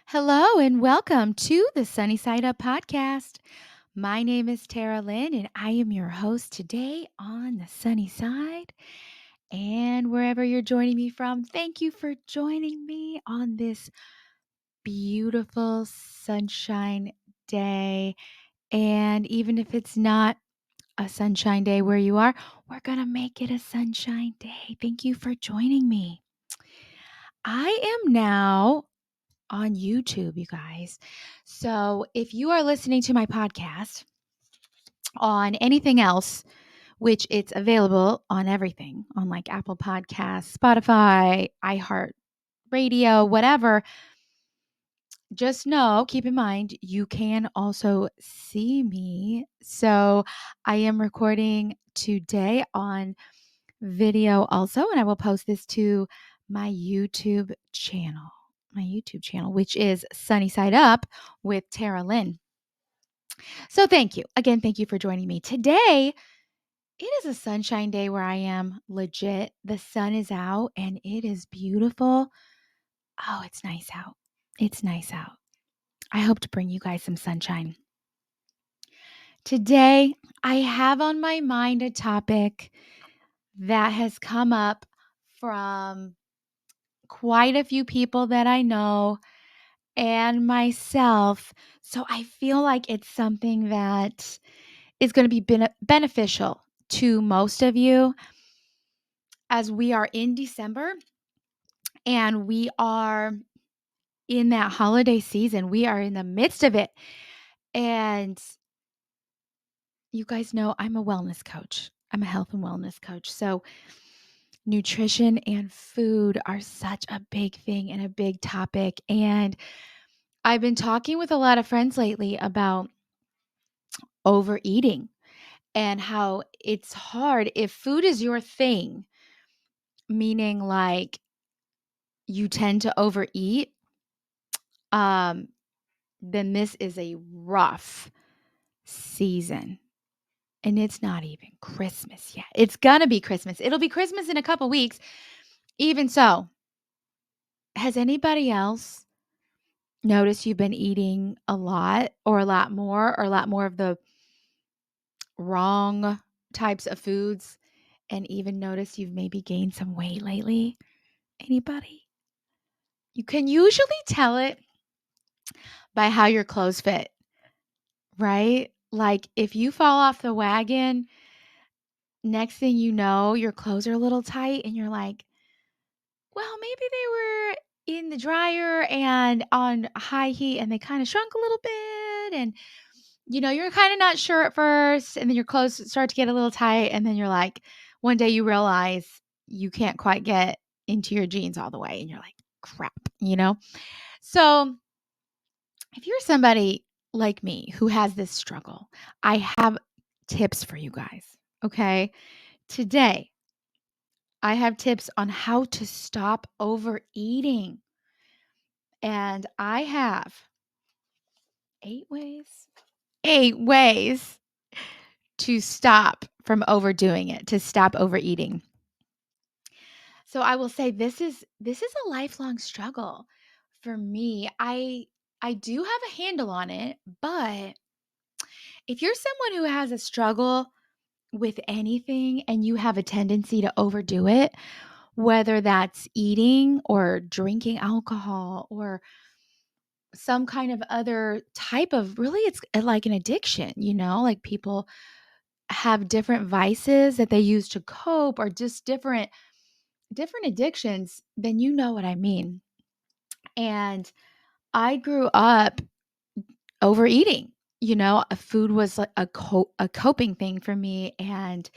Hello and welcome to the Sunny Side Up podcast. My name is Tara Lynn and I am your host today on the sunny side. And wherever you're joining me from, thank you for joining me on this beautiful sunshine day. And even if it's not a sunshine day where you are, we're going to make it a sunshine day. Thank you for joining me. I am now on YouTube, you guys. So if you are listening to my podcast on anything else, which it's available on everything, on like Apple Podcasts, Spotify, iHeart Radio, whatever, just know, keep in mind, you can also see me. So I am recording today on video also, and I will post this to my YouTube channel. Which is Sunny Side Up with Tara Lynn. So thank you. Again, thank you for joining me. Today, it is a sunshine day where I am legit. The sun is out and it is beautiful. Oh, it's nice out. It's nice out. I hope to bring you guys some sunshine. Today, I have on my mind a topic that has come up from quite a few people that I know and myself. So I feel like it's something that is going to be beneficial to most of you as we are in December and we are in that holiday season. We are in the midst of it. And you guys know I'm a wellness coach. I'm a health and wellness coach. So nutrition and food are such a big thing and a big topic. And I've been talking with a lot of friends lately about overeating and how it's hard if food is your thing, meaning like you tend to overeat, um, then this is a rough season. And it's not even Christmas yet. It's gonna be Christmas. It'll be Christmas in a couple weeks. Even so, has anybody else noticed you've been eating a lot or a lot more or a lot more of the wrong types of foods and even noticed you've maybe gained some weight lately? Anybody? You can usually tell it by how your clothes fit, right? Like if you fall off the wagon, next thing you know, your clothes are a little tight and you're like, well, maybe they were in the dryer and on high heat and they kind of shrunk a little bit. And, you're kind of not sure at first. And then your clothes start to get a little tight. And then you're like, one day you realize you can't quite get into your jeans all the way. And you're like, crap. So if you're somebody like me who has this struggle, I have tips for you guys. Okay. Today, I have tips on how to stop overeating. And I have 8 ways, 8 ways to stop from overdoing it, to stop overeating. So I will say this is a lifelong struggle for me. I do have a handle on it, but if you're someone who has a struggle with anything and you have a tendency to overdo it, whether that's eating or drinking alcohol or some kind of other type of really it's like an addiction, like people have different vices that they use to cope or just different addictions, then you know what I mean. And I grew up overeating. Food was like a coping thing for me and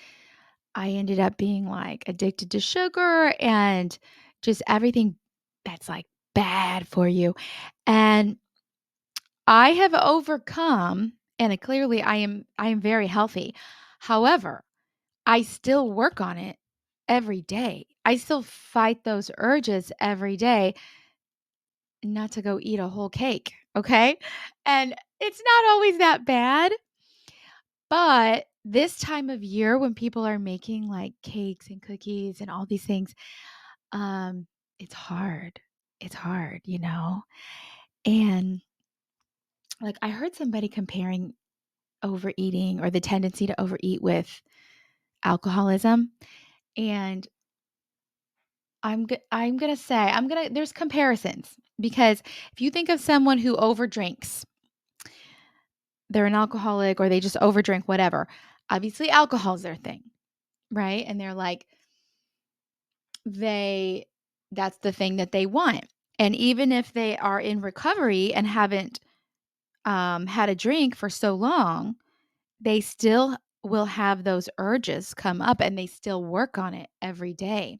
I ended up being like addicted to sugar and just everything that's like bad for you. And I have overcome and clearly I am very healthy. However, I still work on it every day. I still fight those urges every day not to go eat a whole cake, okay? And it's not always that bad, but this time of year when people are making like cakes and cookies and all these things, um, it's hard. It's hard. And like I heard somebody comparing overeating or the tendency to overeat with alcoholism. And I'm gonna say there's comparisons because if you think of someone who overdrinks, they're an alcoholic or they just overdrink, whatever. Obviously, alcohol's their thing, right? And they're like they that's the thing that they want. And even if they are in recovery and haven't had a drink for so long, they still will have those urges come up and they still work on it every day.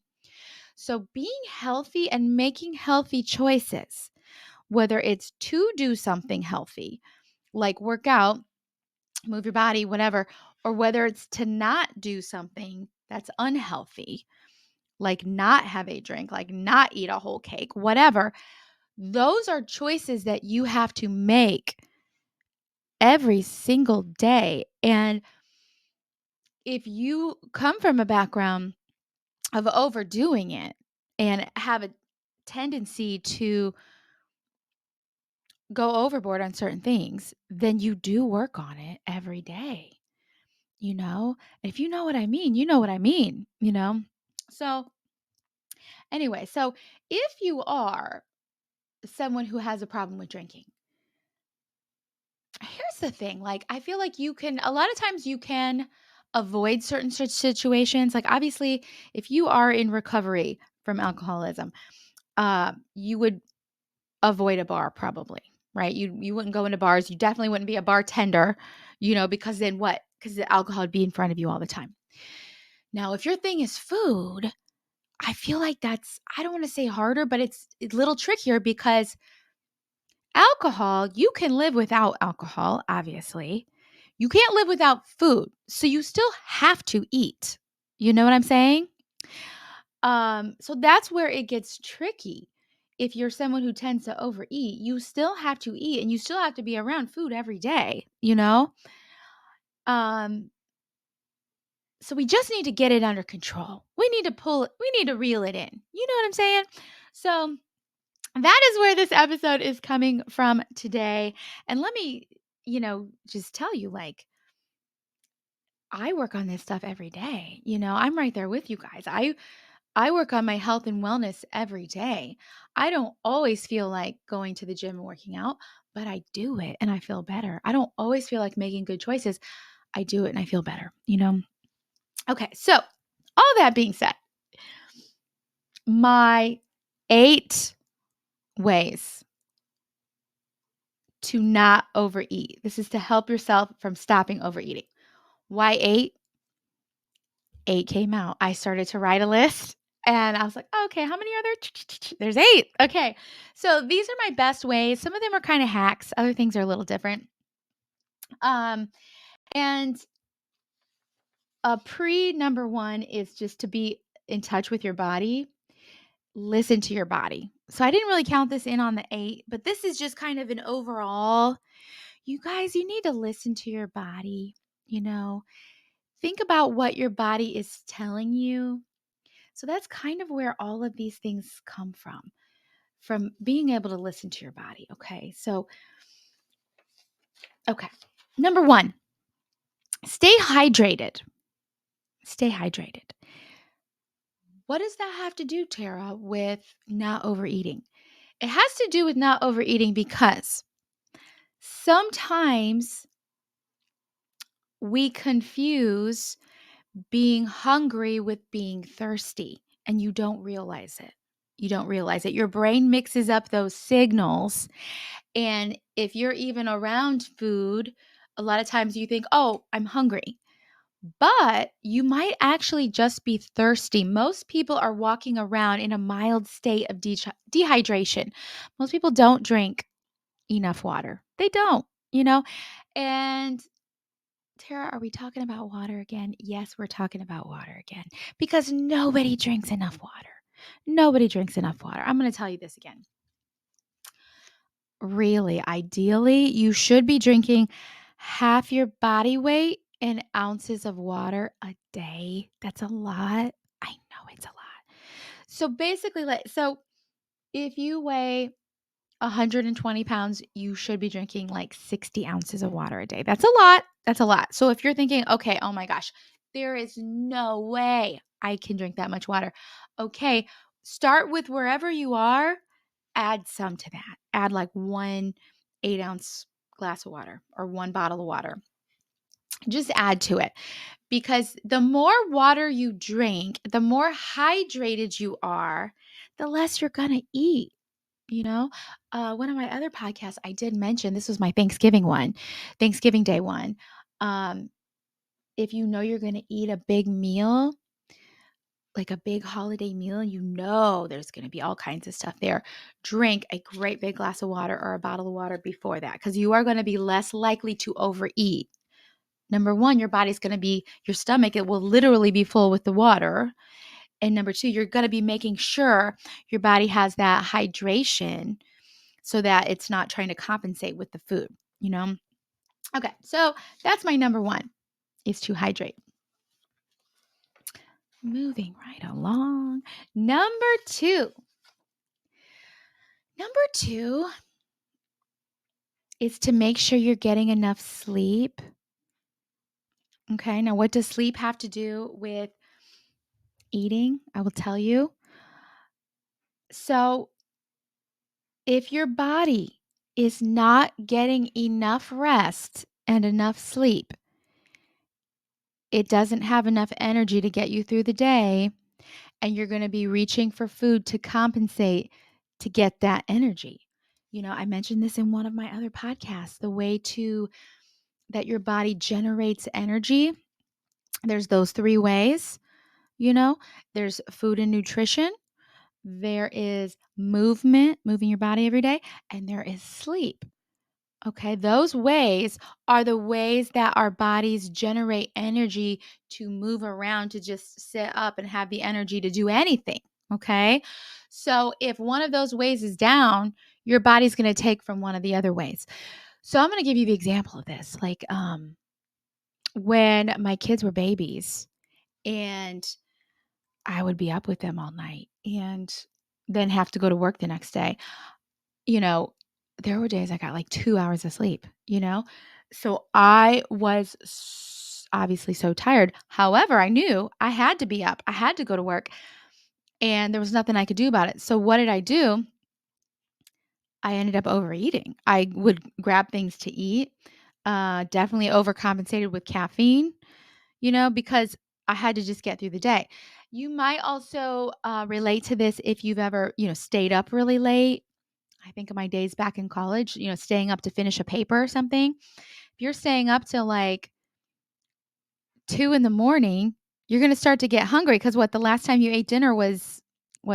So, being healthy and making healthy choices, whether it's to do something healthy, like work out, move your body, whatever, or whether it's to not do something that's unhealthy, like not have a drink, like not eat a whole cake, whatever, those are choices that you have to make every single day. And if you come from a background of overdoing it and have a tendency to go overboard on certain things, then you do work on it every day, you know? And if you know what I mean, you know what I mean, you know? So, anyway, so if you are someone who has a problem with drinking, here's the thing, like I feel like you can a lot of times you can avoid certain situations. Like obviously, if you are in recovery from alcoholism, you would avoid a bar probably, right? You wouldn't go into bars. You definitely wouldn't be a bartender, because then what? Because the alcohol would be in front of you all the time. Now, if your thing is food, I feel like that's I don't want to say harder, but it's a little trickier because alcohol, you can live without alcohol, obviously. You can't live without food. So you still have to eat. You know what I'm saying? So that's where it gets tricky. If you're someone who tends to overeat, you still have to eat and you still have to be around food every day, you know? Um, so we just need to get it under control. We need to reel it in. You know what I'm saying? So that is where this episode is coming from today. And let me, just tell you, like, I work on this stuff every day. I'm right there with you guys. I work on my health and wellness every day. I don't always feel like going to the gym and working out, but I do it and I feel better. I don't always feel like making good choices. I do it and I feel better. Okay, so all that being said, my 8 ways to not overeat. This is to help yourself from stopping overeating. Why 8? 8 came out. I started to write a list and I was like, oh, okay, how many are there? There's 8. Okay. So these are my best ways. Some of them are kind of hacks, other things are a little different. And a pre number 1 is just to be in touch with your body. Listen to your body. So I didn't really count this in on the 8, but this is just kind of an overall. You guys, you need to listen to your body, you know. Think about what your body is telling you. So that's kind of where all of these things come from being able to listen to your body. Okay. So, okay. Number 1, stay hydrated. Stay hydrated. What does that have to do, Tara, with not overeating? It has to do with not overeating because sometimes we confuse being hungry with being thirsty, and you don't realize it. You don't realize it. Your brain mixes up those signals. And if you're even around food, a lot of times you think, oh, I'm hungry. But you might actually just be thirsty. Most people are walking around in a mild state of dehydration. Most people don't drink enough water. They don't, you know? And Tara, are we talking about water again? Yes, we're talking about water again because nobody drinks enough water. Nobody drinks enough water. I'm going to tell you this again. Really, ideally, you should be drinking half your body weight in ounces of water a day. That's a lot. I know it's a lot. So basically, so if you weigh 120 pounds, you should be drinking like 60 ounces of water a day. That's a lot. That's a lot. So if you're thinking, okay, oh my gosh, there is no way I can drink that much water. Okay, start with wherever you are, add some to that. Add like 1 8-ounce glass of water or 1 bottle of water. Just add to it, because the more water you drink, the more hydrated you are, the less you're going to eat. One of my other podcasts, I did mention, this was my Thanksgiving Day one. Um, if you know you're going to eat a big meal, like a big holiday meal, and there's going to be all kinds of stuff there, drink a great big glass of water or a bottle of water before that, because you are going to be less likely to overeat. Number one, your stomach, it will literally be full with the water. And number two, you're going to be making sure your body has that hydration so that it's not trying to compensate with the food, you know? Okay, so that's my number one, is to hydrate. Moving right along. Number two is to make sure you're getting enough sleep. Okay, now what does sleep have to do with eating? I will tell you. So if your body is not getting enough rest and enough sleep, it doesn't have enough energy to get you through the day, and you're going to be reaching for food to compensate to get that energy. I mentioned this in one of my other podcasts, the way that your body generates energy. There's those 3 ways, there's food and nutrition, there is movement, moving your body every day, and there is sleep. Okay, those ways are the ways that our bodies generate energy to move around, to just sit up and have the energy to do anything. Okay, so if one of those ways is down, your body's going to take from one of the other ways. So I'm going to give you the example of this. Like when my kids were babies, and I would be up with them all night and then have to go to work the next day. you know, there were days I got like 2 hours of sleep. So I was obviously so tired. However, I knew I had to be up. I had to go to work, and there was nothing I could do about it. So what did I do? I ended up overeating. I would grab things to eat. Definitely overcompensated with caffeine, because I had to just get through the day. You might also relate to this if you've ever, stayed up really late. I think of my days back in college, staying up to finish a paper or something. If you're staying up till like 2 in the morning, you're going to start to get hungry, because the last time you ate dinner was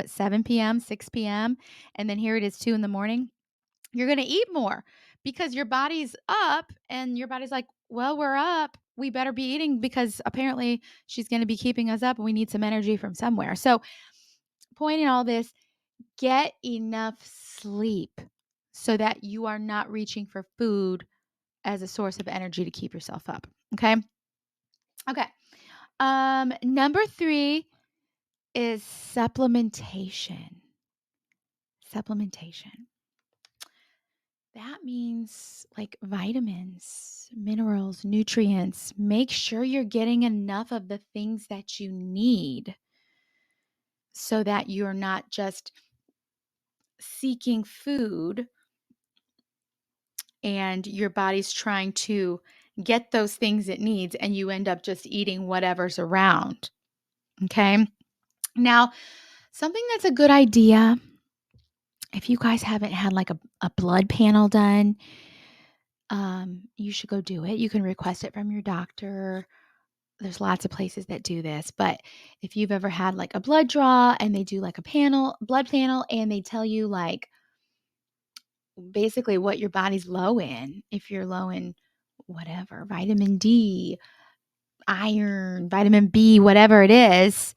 7 p.m., 6 p.m. And then here it is 2 in the morning. You're going to eat more because your body's up, and your body's like, well, we're up. We better be eating, because apparently she's going to be keeping us up and we need some energy from somewhere. So, point in all this, get enough sleep so that you are not reaching for food as a source of energy to keep yourself up. Okay. Okay. Number 3 is supplementation. Supplementation. That means like vitamins, minerals, nutrients. Make sure you're getting enough of the things that you need so that you're not just seeking food and your body's trying to get those things it needs, and you end up just eating whatever's around. Okay. Now, something that's a good idea, if you guys haven't had like a blood panel done, you should go do it. You can request it from your doctor. There's lots of places that do this, but if you've ever had like a blood draw and they do like a blood panel, and they tell you like basically what your body's low in, if you're low in whatever, vitamin D, iron, vitamin B, whatever it is,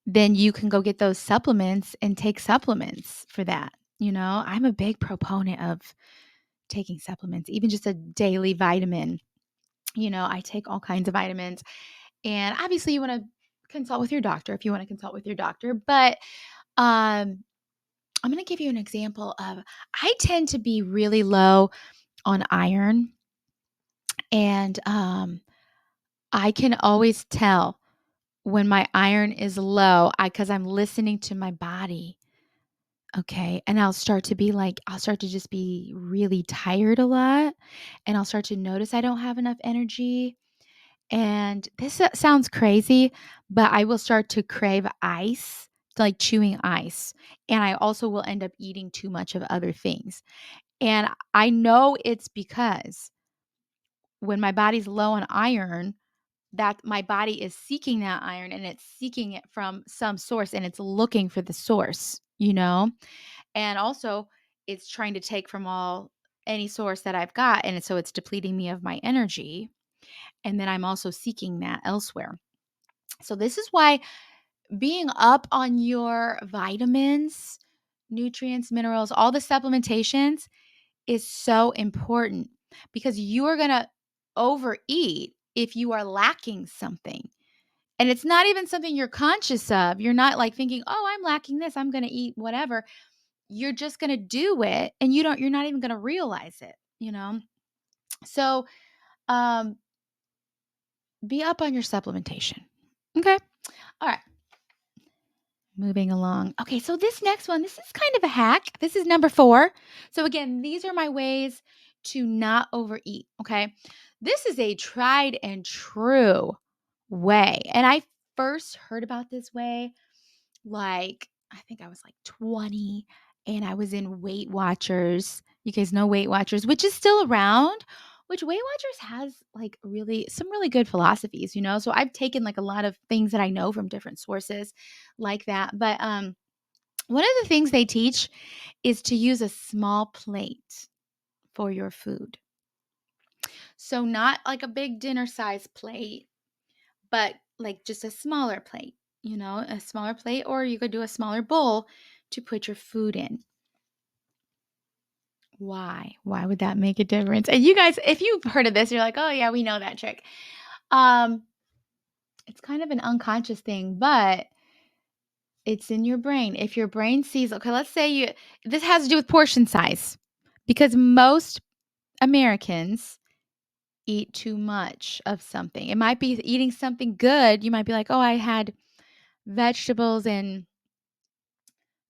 then you can go get those supplements and take supplements for that. I'm a big proponent of taking supplements, even just a daily vitamin. I take all kinds of vitamins, and obviously you want to consult with your doctor if you want to consult with your doctor. But I'm going to give you an example of I tend to be really low on iron, and I can always tell when my iron is low because I'm listening to my body. Okay. And I'll start to just be really tired a lot. And I'll start to notice I don't have enough energy. And this sounds crazy, but I will start to crave ice, like chewing ice. And I also will end up eating too much of other things. And I know it's because when my body's low on iron, that my body is seeking that iron and it's seeking it from some source and it's looking for the source, you know? And also it's trying to take from any source that I've got. And so it's depleting me of my energy. And then I'm also seeking that elsewhere. So this is why being up on your vitamins, nutrients, minerals, all the supplementations is so important because you are going to overeat if you are lacking something. And it's not even something you're conscious of. You're not like thinking, "Oh, I'm lacking this. I'm going to eat whatever." You're just going to do it and you're not even going to realize it, you know? So, um be up on your supplementation. Okay? All right. Moving along. Okay, so this next one, this is kind of a hack. This is number 4. So again, these are my ways to not overeat, okay? This is a tried and true way. And I first heard about this way I think I was like 20 and I was in Weight Watchers. You guys know Weight Watchers, which is still around, which Weight Watchers has like some really good philosophies, you know? So I've taken like a lot of things that I know from different sources like that. But one of the things they teach is to use a small plate for your food. So not like a big dinner size plate, but like just a smaller plate, a smaller plate, or you could do a smaller bowl to put your food in. Why? Why would that make a difference? And you guys, if you've heard of this, you're like, oh yeah, we know that trick. Um, it's kind of an unconscious thing, but it's in your brain. If your brain sees, okay, let's say this has to do with portion size because most Americans eat too much of something. It might be eating something good. You might be like, oh, I had vegetables and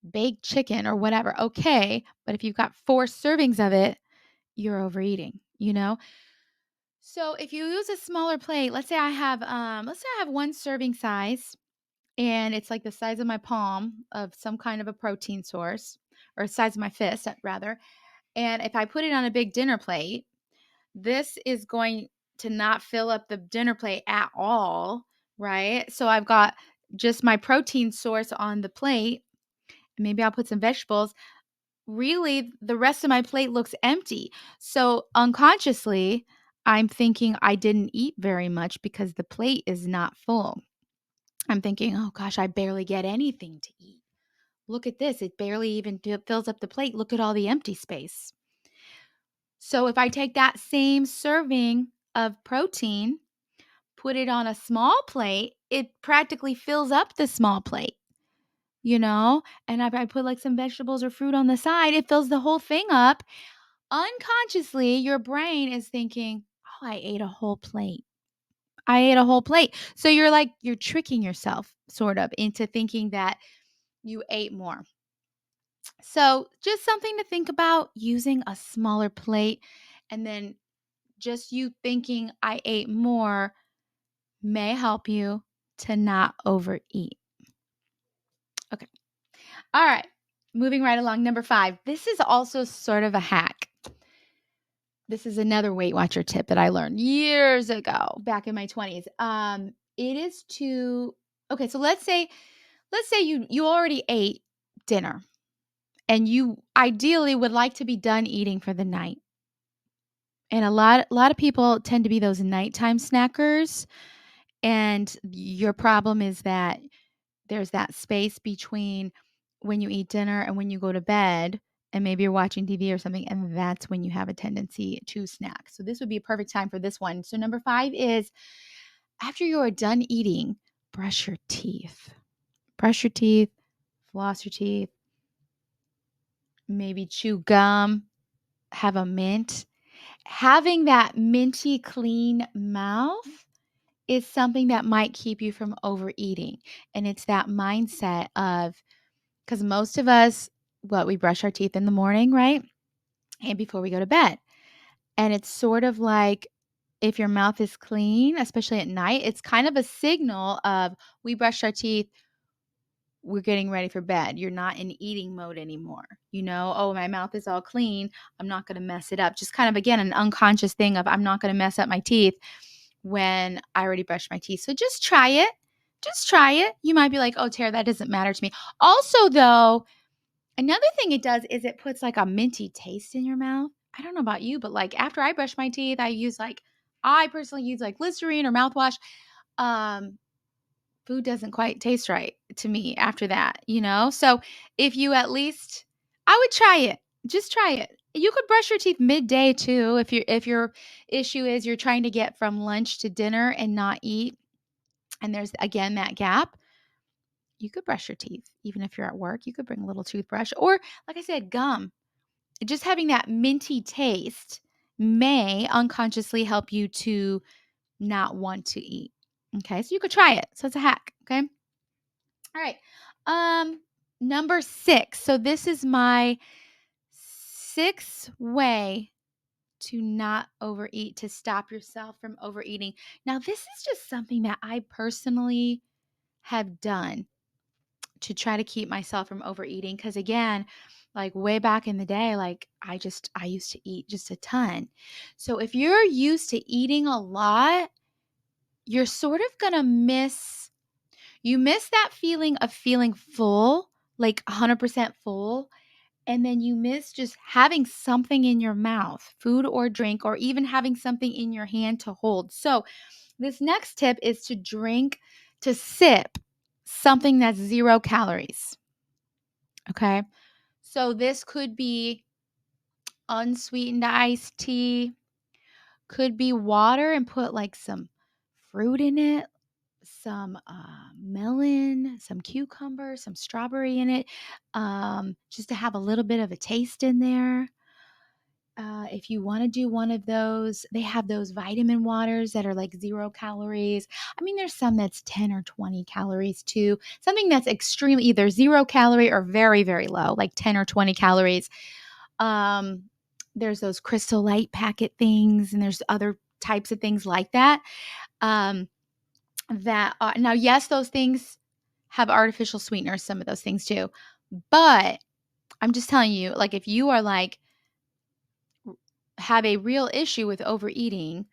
baked chicken or whatever. Okay. But if you've got 4 servings of it, you're overeating, you know? So if you use a smaller plate, let's say I have 1 serving size and it's like the size of my palm of some kind of a protein source or size of my fist rather. And if I put it on a big dinner plate, this is going to not fill up the dinner plate at all, right? So I've got just my protein source on the plate. Maybe I'll put some vegetables. Really, the rest of my plate looks empty. So unconsciously, I'm thinking I didn't eat very much because the plate is not full. I'm thinking, oh gosh, I barely get anything to eat. Look at this. It barely even fills up the plate. Look at all the empty space. So if I take that same serving of protein, put it on a small plate, it practically fills up the small plate, And if I put like some vegetables or fruit on the side, it fills the whole thing up. Unconsciously, your brain is thinking, oh, I ate a whole plate. I ate a whole plate. So you're tricking yourself sort of into thinking that you ate more. So just something to think about using a smaller plate and then just you thinking I ate more may help you to not overeat. Okay. All right. Moving right along. Number 5. This is also sort of a hack. This is another Weight Watcher tip that I learned years ago, back in my 20s. It is to okay, so let's say you already ate dinner and you ideally would like to be done eating for the night. And a lot of people tend to be those nighttime snackers, and your problem is that there's that space between when you eat dinner and when you go to bed, and maybe you're watching TV or something, and that's when you have a tendency to snack. So this would be a perfect time for this one. So number 5 is after you are done eating, brush your teeth. Brush your teeth, floss your teeth. maybe chew gum, have a mint. Having that minty clean mouth is something that might keep you from overeating. And it's that mindset of, because most of us, we brush our teeth in the morning, right? And before we go to bed. And it's sort of like, if your mouth is clean, especially at night, it's kind of a signal of, we brushed our teeth, we're getting ready for bed. You're not in eating mode anymore. Oh, my mouth is all clean. I'm not going to mess it up. Just kind of, again, an unconscious thing of, I'm not going to mess up my teeth when I already brushed my teeth. So just try it. Just try it. You might be like, oh, Tara, that doesn't matter to me. Also, though, another thing it does is it puts like a minty taste in your mouth. I don't know about you, but like after I brush my teeth, I personally use like Listerine or mouthwash. Food doesn't quite taste right to me after that. So if you I would try it. Just try it. You could brush your teeth midday too if your issue is you're trying to get from lunch to dinner and not eat, and there's again that gap. You could brush your teeth even if you're at work. You could bring a little toothbrush, or like I said, gum. Just having that minty taste may unconsciously help you to not want to eat. Okay, so you could try it. So it's a hack. Okay. All right. Number 6. So this is my 6th way to not overeat, to stop yourself from overeating. Now, this is just something that I personally have done to try to keep myself from overeating. Because again, like way back in the day, like I used to eat just a ton. So if you're used to eating a lot, you're sort of going to miss that feeling of feeling full, like 100% full. And then you miss just having something in your mouth, food or drink, or even having something in your hand to hold. So this next tip is to sip something that's 0 calories. Okay. So this could be unsweetened iced tea, could be water and put like some fruit in it, some melon, some cucumber, some strawberry in it, just to have a little bit of a taste in there. If you want to do one of those, they have those vitamin waters that are like 0 calories. I mean, there's some that's 10 or 20 calories too. Something that's extremely either 0 calorie or very, very low, like 10 or 20 calories. Um, there's those Crystal Light packet things, and there's other types of things like that. Now, yes, those things have artificial sweeteners, some of those things too. But I'm just telling you, like, if you are like, have a real issue with overeating,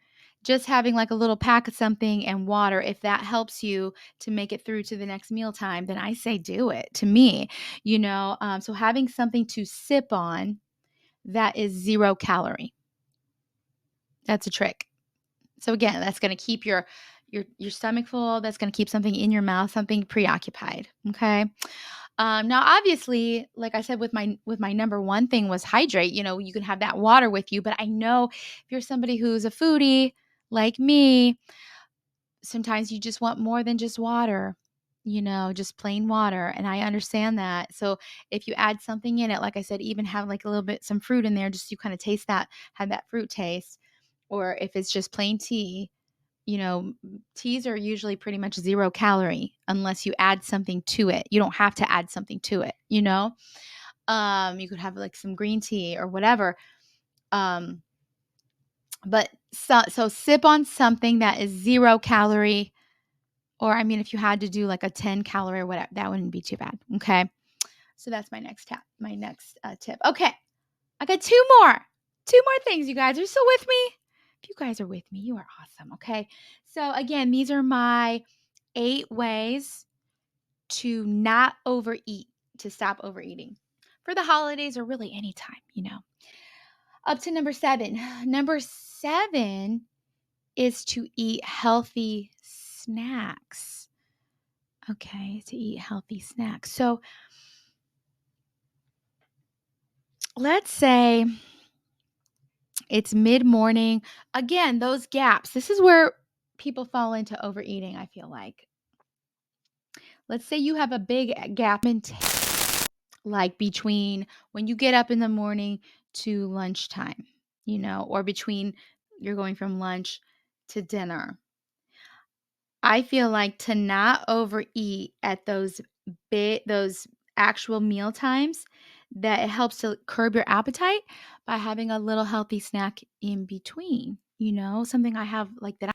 just having like a little pack of something and water, if that helps you to make it through to the next mealtime, then I say do it to me. So having something to sip on that is 0 calorie, that's a trick. So again, that's going to keep your stomach full. That's going to keep something in your mouth, something preoccupied. Okay. Now, obviously, like I said, with my number one thing was hydrate. You can have that water with you, but I know if you're somebody who's a foodie like me, sometimes you just want more than just water. Just plain water, and I understand that. So if you add something in it, like I said, even have like a little bit some fruit in there, just you kind of taste that, have that fruit taste, or if it's just plain tea. Teas are usually pretty much 0 calorie unless you add something to it. You don't have to add something to it. You could have like some green tea or whatever. But so sip on something that is 0 calorie, or I mean, if you had to do like a 10 calorie or whatever, that wouldn't be too bad. Okay. So that's my next tip. Okay. I got two more things. You guys are still with me? If you guys are with me, you are awesome. Okay. So again, these are my 8 ways to not overeat, to stop overeating for the holidays or really anytime. Up to number 7. Number 7 is to eat healthy snacks. Okay, to eat healthy snacks. So let's say it's mid-morning. Again, those gaps. This is where people fall into overeating, I feel like. Let's say you have a big gap in like between when you get up in the morning to lunchtime, or between you're going from lunch to dinner. I feel like to not overeat at those actual meal times, that it helps to curb your appetite by having a little healthy snack in between, something I have like that